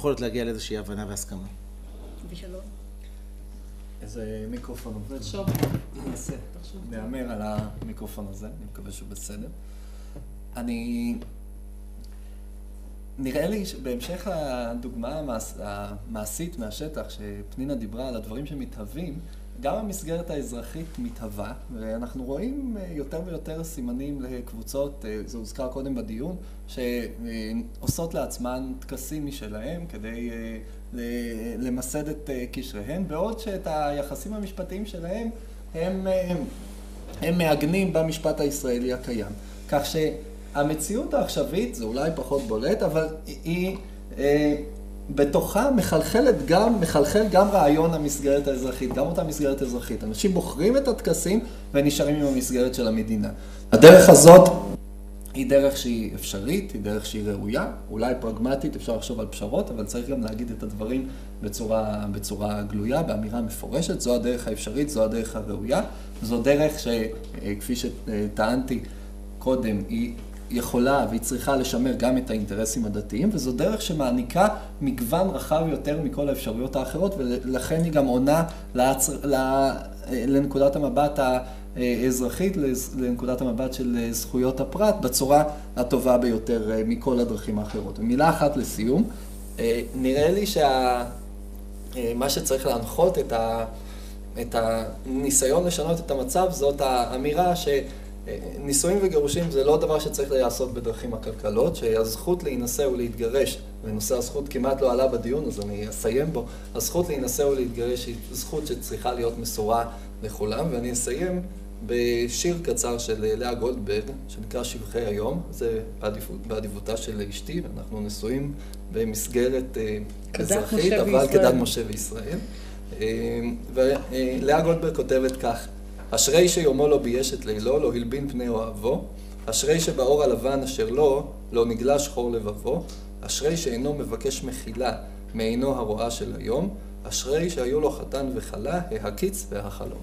יכולת להגיע לאיזושהי הבנה והסכמה. ושלום. איזה מיקרופון עובד? תחשוב. ננסה. נאמר על המיקרופון הזה, אני מקווה שהוא בסדר. נראה לי שבהמשך הדוגמה המעשית מהשטח, שפנינה דיברה על הדברים שמתהווים, גם המסגרת האזרחית מתהווה, ואנחנו רואים יותר ויותר סימנים לקבוצות, זה הוזכר קודם בדיון, שעושות לעצמן טקסים משלהם כדי למסד את קשריהן, בעוד שאת היחסים המשפטיים שלהם הם מעגנים במשפט הישראלי הקיים. כך שהמציאות העכשווית, זה אולי פחות בולט, אבל היא בתוכה מחלחל גם רעיון המסגרת האזרחית, גם אותה מסגרת אזרחית. אנשים בוחרים את הטקסים ונשארים עם המסגרת של המדינה. הדרך הזאת היא דרך שהיא אפשרית, היא דרך שהיא ראויה, אולי פרגמטית, אפשר לחשוב על פשרות, אבל צריך גם להגיד את הדברים בצורה גלויה, באמירה מפורשת. זו הדרך האפשרית, זו הדרך הראויה. זו דרך שכפי שטענתי קודם, היא יכולה והיא צריכה לשמר גם את האינטרסים הדתיים, וזו דרך שמעניקה מגוון רחב יותר מכל האפשרויות האחרות, ולכן היא גם עונה לנקודת המבט האזרחית, לנקודת המבט של זכויות הפרט, בצורה הטובה ביותר מכל הדרכים האחרות. ומילה אחת לסיום, נראה לי מה שצריך להנחות את הניסיון לשנות את המצב, זאת האמירה נישואים וגירושים זה לא דבר שצריך לעשות בדרכים עקלקלות, שהזכות להינשא ולהתגרש, ונושא הזכות כמעט לא עלה בדיון, אז אני אסיים בו, הזכות להינשא ולהתגרש היא זכות שצריכה להיות מסורה לכולם, ואני אסיים בשיר קצר של לאה גולדברג, שנקרא שבחי היום, זה באדיבותה של אשתי, ואנחנו נשואים במסגרת אזרחית, אבל כדת משה וישראל. ולאה גולדברג כותבת כך: אשרי שיומו לא בייש את לילו, לא הלבין פני אוהבו, אשרי שבאור הלבן אשר לא נגלה שחור לבבו, אשרי שאינו מבקש מחילה מעינו הרואה של היום, אשרי שהיו לו חתן וחלה, ההקיץ והחלום.